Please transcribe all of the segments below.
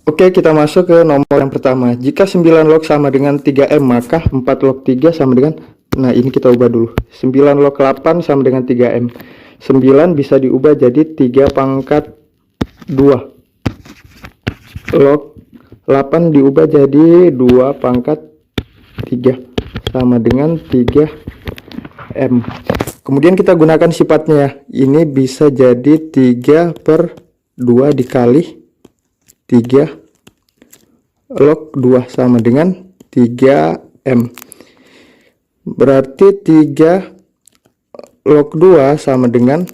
Oke, kita masuk ke nomor yang pertama. Jika 9 log sama dengan 3M, maka 4 log 3 sama dengan, nah ini kita ubah dulu. 9 log 8 sama dengan 3M. 9 bisa diubah jadi 3 pangkat 2. Log 8 diubah jadi 2 pangkat 3 sama dengan 3M. Kemudian kita gunakan sifatnya. Ini bisa jadi 3 per 2 dikali 3 log 2 sama dengan 3M. Berarti 3 log 2 sama dengan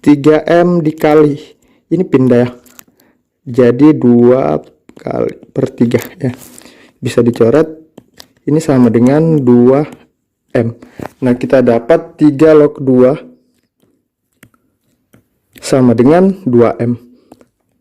3M dikali, ini pindah ya, jadi 2 kali per 3 ya, bisa dicoret, ini sama dengan 2M. Nah, kita dapat 3 log 2 sama dengan 2M.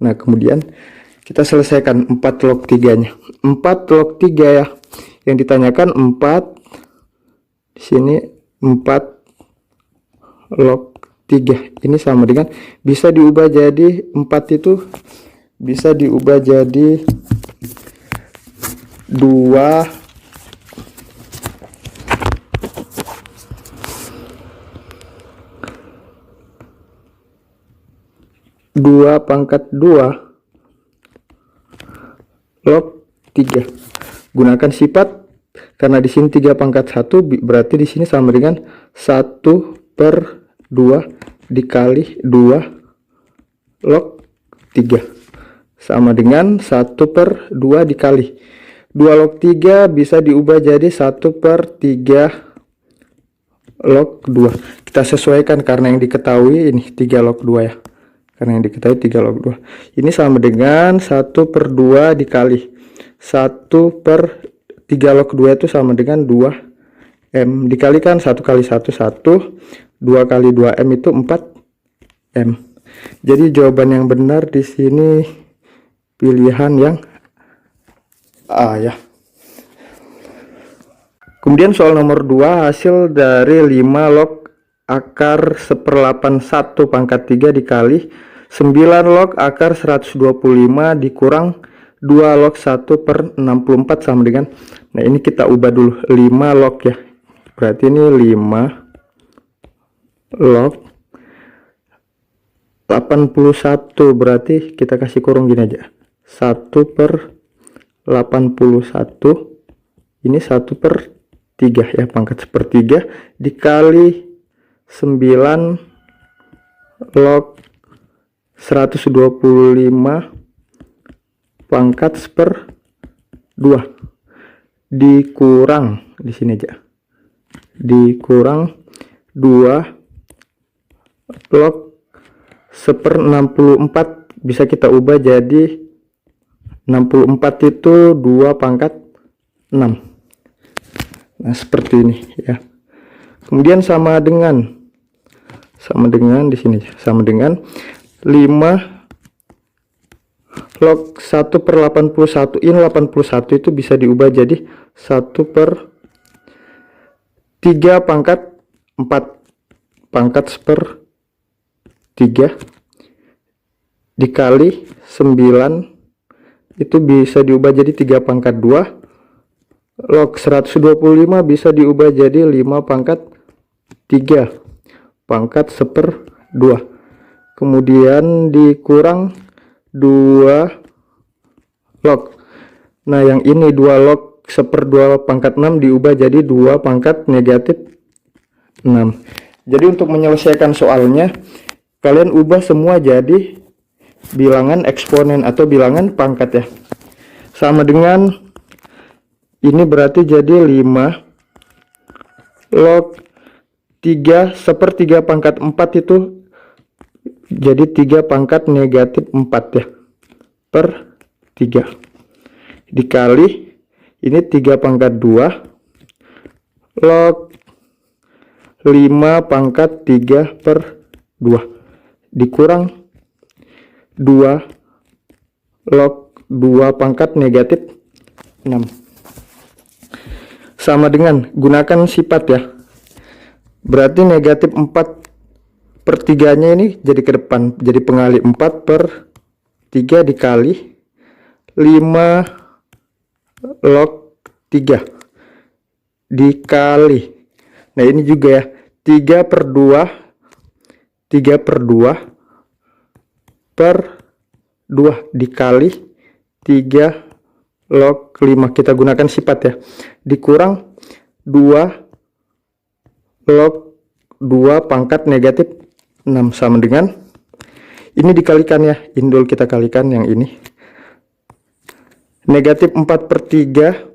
Nah, kemudian kita selesaikan 4 log 3 nya. 4 log 3 ya, yang ditanyakan 4 di sini, 4 log 3 ini sama dengan, bisa diubah jadi 4 itu bisa diubah jadi 2 pangkat 2 log 3. Gunakan sifat, karena di sini 3 pangkat 1, berarti di sini sama dengan 1 per 2 dikali 2 log 3 sama dengan 1 per 2 dikali 2 log 3 bisa diubah jadi 1 per 3 log 2. Kita sesuaikan karena yang diketahui ini 3 log 2 ya. Karena yang diketahui 3 log 2. Ini sama dengan 1 per 2 dikali 1 per 3 log 2 itu sama dengan 2M. Dikalikan 1 kali 1, 1. 2 kali 2M itu 4M. Jadi jawaban yang benar di sini pilihan yang A ya. Kemudian soal nomor 2, hasil dari 5 log akar 1/8 1 pangkat 3 dikali 9 log akar 125 dikurang 2 log 1 per 64 sama dengan, nah ini kita ubah dulu 5 log ya, berarti ini 5 log 81, berarti kita kasih kurung gini aja, 1 per 81 ini 1 per 3 ya, pangkat 1/3 dikali 9 log 125 pangkat 1/2 dikurang, di sini aja, dikurang 2 log 1/64, bisa kita ubah jadi 64 itu 2 pangkat 6. Nah, seperti ini ya. Kemudian sama dengan di sini sama dengan 5 log 1 per 81, ini 81 itu bisa diubah jadi 1 per 3 pangkat 4 pangkat 1/3 dikali 9 itu bisa diubah jadi 3 pangkat 2. Log 125 bisa diubah jadi 5 pangkat 3 pangkat 1/2. Kemudian dikurang 2 log. Nah, yang ini 2 log 1/2 pangkat 6 diubah jadi 2 pangkat negatif 6. Jadi untuk menyelesaikan soalnya, kalian ubah semua jadi bilangan eksponen atau bilangan pangkat ya. Sama dengan ini, berarti jadi 5 log 3 1/3 pangkat 4 itu jadi 3 pangkat negatif 4 ya, per 3 dikali ini 3 pangkat 2 log 5 pangkat 3/2 dikurang 2 log 2 pangkat negatif 6 sama dengan, gunakan sifat ya, berarti negatif 4/3 nya ini jadi ke depan, jadi pengali 4/3 dikali 5 log 3 dikali, nah ini juga ya, 3 per 2 per 2 dikali 3 log 5, kita gunakan sifat ya, dikurang 2 log 2 pangkat negatif 6 sama dengan, ini dikalikan ya, ini dulu kita kalikan yang ini, negatif 4 per 3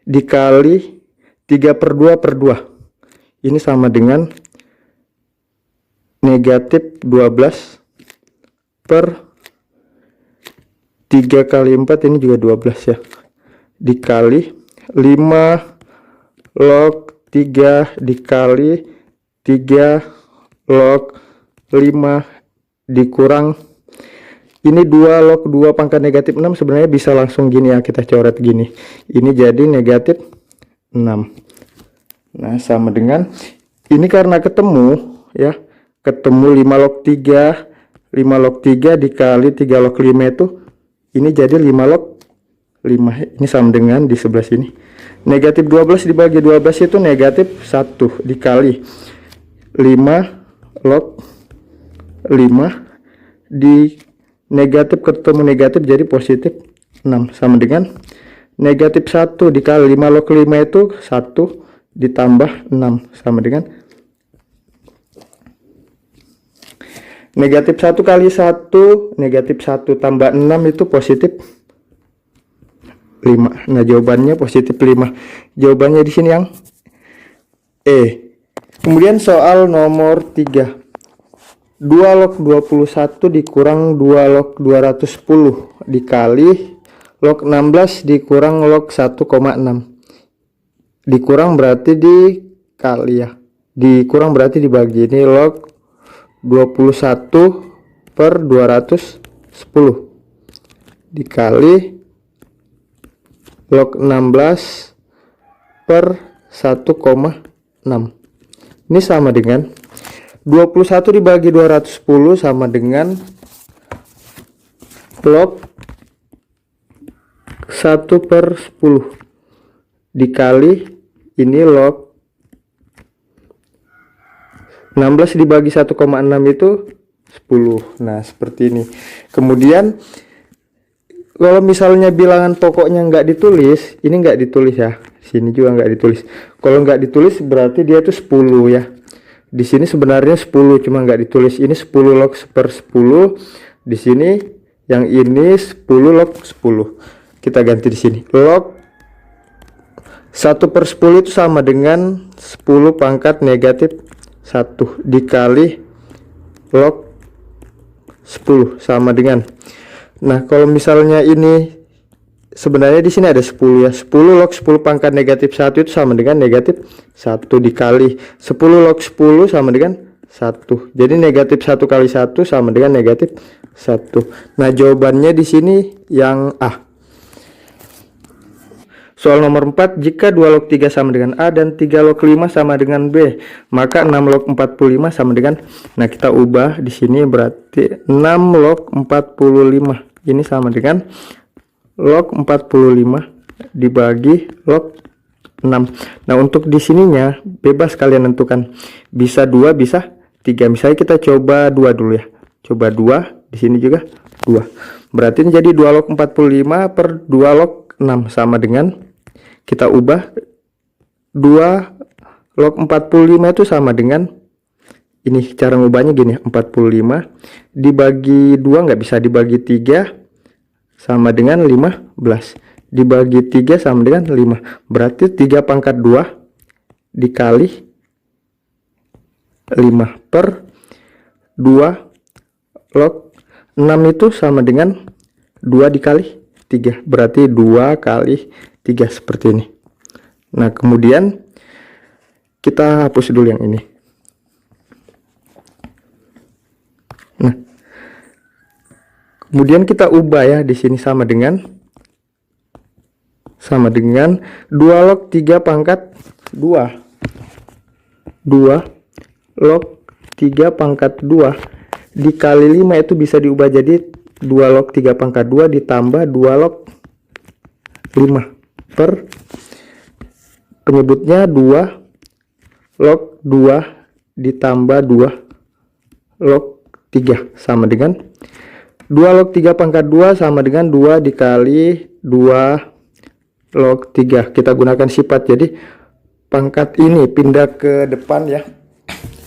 dikali 3 per 2 per 2, ini sama dengan negatif 12 per 3 kali 4, ini juga 12 ya, dikali 5 log 3 dikali 3 log 5 dikurang, ini 2 log 2 pangkat negatif 6, sebenarnya bisa langsung gini ya, kita coret gini, ini jadi negatif 6. Nah sama dengan, ini karena ketemu ya, ketemu 5 log 3 dikali 3 log 5 itu, ini jadi 5 log 5, ini sama dengan di sebelah sini, negatif 12 dibagi 12 itu negatif 1 dikali 5 log 5 di negatif ketemu negatif jadi positif 6 sama dengan negatif 1 dikali 5 log 5 itu 1 ditambah 6 sama dengan negatif 1 kali 1 negatif 1 tambah 6 itu positif 5. Nah jawabannya positif 5, jawabannya di sini yang E. Kemudian soal nomor 3, 2 log 21 dikurang 2 log 210 dikali log 16 dikurang log 1,6, dikurang berarti dikali ya, dikurang berarti dibagi, ini log 21 per 210 dikali log 16 per 1,6, ini sama dengan 21 dibagi 210 sama dengan log 1 per 10 dikali ini log 16 dibagi 1,6 itu 10. Nah seperti ini. Kemudian kalau misalnya bilangan pokoknya nggak ditulis, ini nggak ditulis ya, sini juga nggak ditulis. Kalau nggak ditulis berarti dia itu 10 ya. Di sini sebenarnya 10 cuma nggak ditulis. Ini 10 log per 10. Di sini yang ini 10 log 10. Kita ganti di sini. Log 1 per 10 itu sama dengan 10 pangkat negatif 1 dikali log 10 sama dengan, nah kalau misalnya ini sebenarnya di sini ada 10 ya, 10 log 10 pangkat negatif 1 itu sama dengan negatif 1 dikali 10 log 10 sama dengan 1, jadi negatif 1 kali 1 sama dengan negatif 1. Nah jawabannya di sini yang A. Soal nomor 4, jika 2 log 3 sama dengan A dan 3 log 5 sama dengan B, maka 6 log 45 sama dengan, nah kita ubah di sini berarti 6 log 45 ini sama dengan log 45 dibagi log 6. Nah untuk di sininya bebas kalian tentukan, bisa 2 bisa 3. Misalnya kita coba 2 dulu ya, coba 2, di sini juga 2, berarti jadi 2 log 45 per 2 log 6 sama dengan, kita ubah 2 log 45 itu sama dengan, ini cara ngubahnya gini, 45 dibagi 2 nggak bisa, dibagi 3 sama dengan 15, dibagi 3 sama dengan 5, berarti 3 pangkat 2 dikali 5 per 2 log 6 itu sama dengan 2 dikali 3, berarti 2 kali 3 seperti ini. Nah kemudian kita hapus dulu yang ini. Nah kemudian kita ubah ya, di sini sama dengan 2 log 3 pangkat 2 log 3 pangkat 2 dikali 5 itu bisa diubah jadi 2 log 3 pangkat 2 ditambah 2 log 5 per penyebutnya 2 log 2 ditambah 2 log 3 sama dengan 2 log 3 pangkat 2 sama dengan 2 dikali 2 log 3. Kita gunakan sifat, jadi pangkat ini pindah ke depan ya,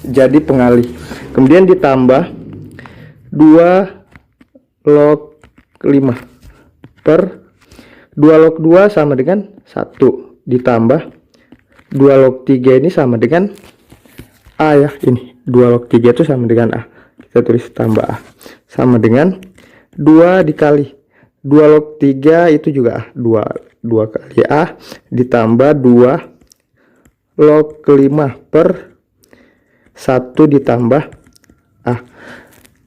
jadi pengalih. Kemudian ditambah 2 log 5 per 2 log 2 sama dengan 1 ditambah 2 log 3 ini sama dengan A ya. Ini 2 log 3 itu sama dengan A. Kita tulis tambah A. Sama dengan 2 dikali 2 log 3 itu juga A. 2 kali A ditambah 2 log 5 per 1 ditambah A.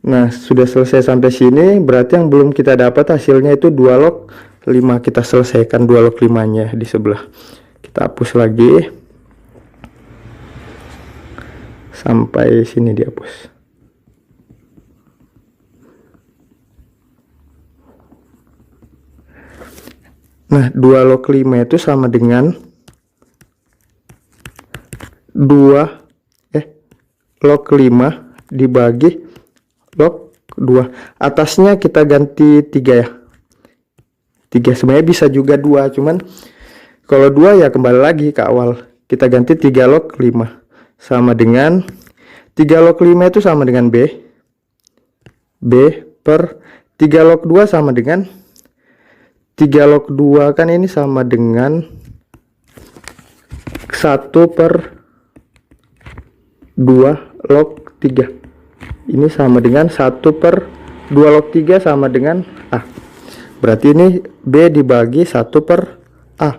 Nah, sudah selesai sampai sini. Berarti yang belum kita dapat hasilnya itu 2 log 5. Kita selesaikan 2 log 5 nya di sebelah. Kita hapus lagi sampai sini, dihapus. Nah, 2 log 5 itu sama dengan 2 log 5 dibagi log 2. Atasnya kita ganti 3 ya. 3 sebenarnya bisa juga 2, cuman kalau 2 ya kembali lagi ke awal. Kita ganti 3 log 5 sama dengan 3 log 5 itu sama dengan B per 3 log 2 sama dengan 3 log 2 kan ini sama dengan 1 per 2 log 3. Ini sama dengan 1 per 2 log 3 sama dengan A. Berarti ini B dibagi 1 per A.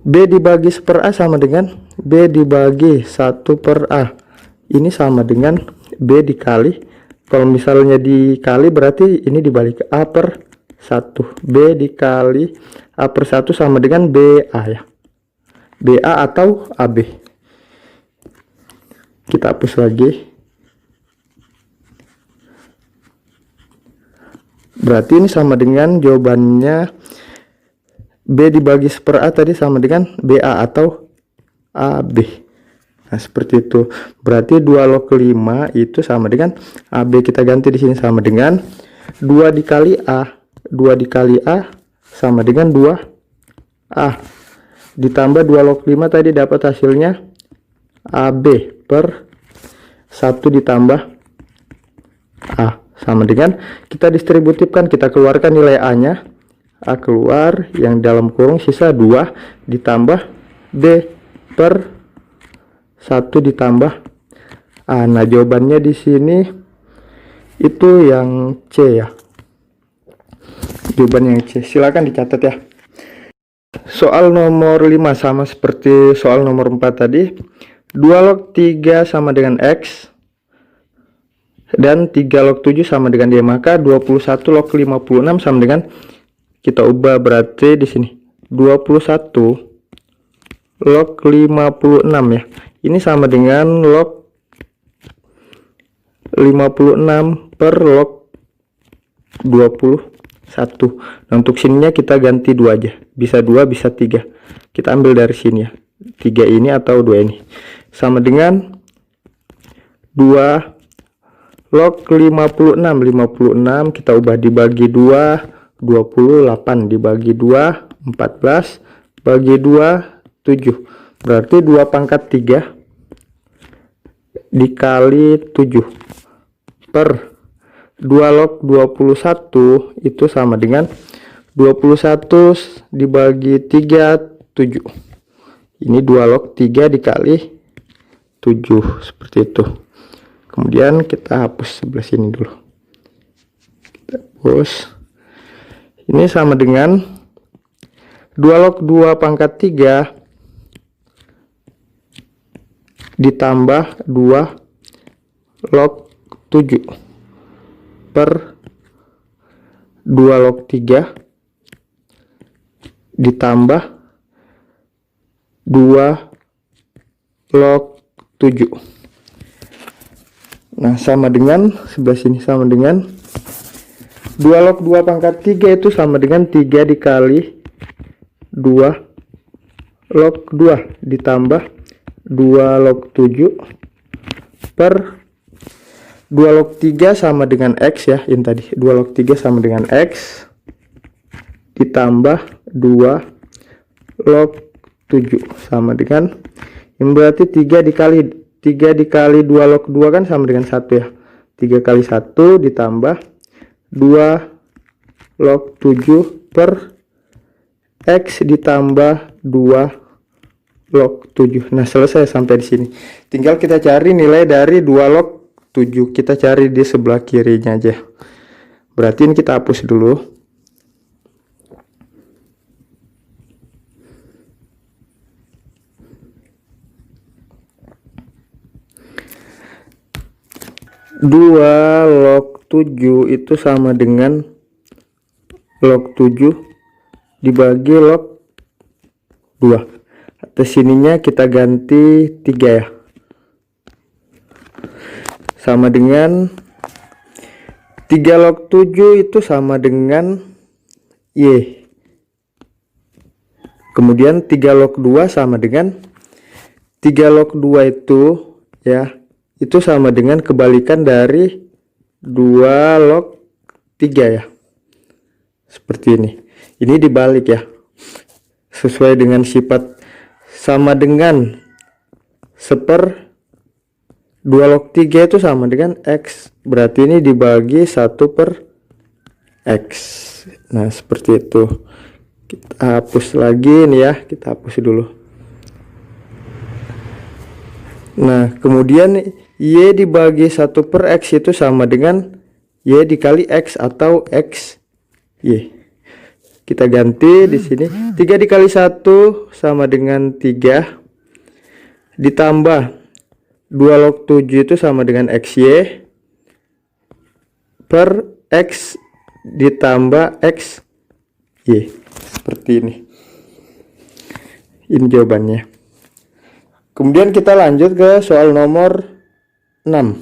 B dibagi 1 per A sama dengan B dibagi 1 per A. Ini sama dengan B dikali. Kalau misalnya dikali berarti ini dibalik A per 1. B dikali A per 1 sama dengan BA ya. BA atau AB. Kita hapus lagi. Berarti ini sama dengan jawabannya B dibagi 1 per A tadi sama dengan BA atau AB. Nah, seperti itu. Berarti 2 log 5 itu sama dengan AB. Kita ganti di sini sama dengan 2 dikali A. 2 dikali A sama dengan 2A. Ditambah 2 log 5 tadi dapat hasilnya AB per 1 ditambah A. Sama dengan kita distributifkan, kita keluarkan nilai A nya. A keluar, yang dalam kurung sisa 2 ditambah B per 1 ditambah A. Nah, jawabannya di sini itu yang C ya. Jawaban yang C. Silakan dicatat ya. Soal nomor 5 sama seperti soal nomor 4 tadi. 2 log 3 sama dengan X dan 3 log 7 sama dengan Y. Maka 21 log 56 sama dengan, kita ubah berarti di sini 21 log 56 ya. Ini sama dengan log 56 per log 21. Nah, untuk sininya kita ganti 2 aja. Bisa 2, bisa 3. Kita ambil dari sini ya. 3 ini atau 2 ini. Sama dengan 2 log 56. 56 kita ubah dibagi 2, 28 dibagi 2, 14 bagi 2, 7. Berarti 2 pangkat 3 dikali 7 per 2 log 21 itu sama dengan 21 dibagi 3, 7. Ini 2 log 3 dikali 7, seperti itu. Kemudian kita hapus sebelah sini dulu. Kita hapus. Ini sama dengan 2 log 2 pangkat 3 ditambah 2 log 7 per 2 log 3 ditambah 2 log 7. Nah, sama dengan sebelah sini, sama dengan 2 log 2 pangkat 3 itu sama dengan 3 dikali 2 log 2 ditambah 2 log 7 per 2 log 3 sama dengan X ya, ini tadi 2 log 3 sama dengan X ditambah 2 log 7 sama dengan, ini berarti 3 dikali 2 log 2 kan sama dengan 1 ya, 3 kali 1 ditambah 2 log 7 per X ditambah 2 log 7. Nah, selesai sampai di sini. Tinggal kita cari nilai dari 2 log 7. Kita cari di sebelah kirinya aja. Berarti ini kita hapus dulu. Dua log 7 itu sama dengan log 7 dibagi log 2. Atas sininya kita ganti 3 ya. Sama dengan 3 log 7 itu sama dengan Y. Kemudian 3 log 2 sama dengan 3 log 2 itu ya, itu sama dengan kebalikan dari 2 log 3 ya. Seperti ini. Ini dibalik ya. Sesuai dengan sifat sama dengan 1/2 log 3 itu sama dengan X. Berarti ini dibagi 1/X. Nah, seperti itu. Kita hapus lagi nih ya. Kita hapus dulu. Nah, kemudian Y dibagi 1/X itu sama dengan Y dikali X atau X Y. Kita ganti di sini 3 dikali 1 sama dengan 3 ditambah 2 log 7 itu sama dengan XY per X ditambah XY. Seperti ini. Ini jawabannya. Kemudian kita lanjut ke soal nomor 6.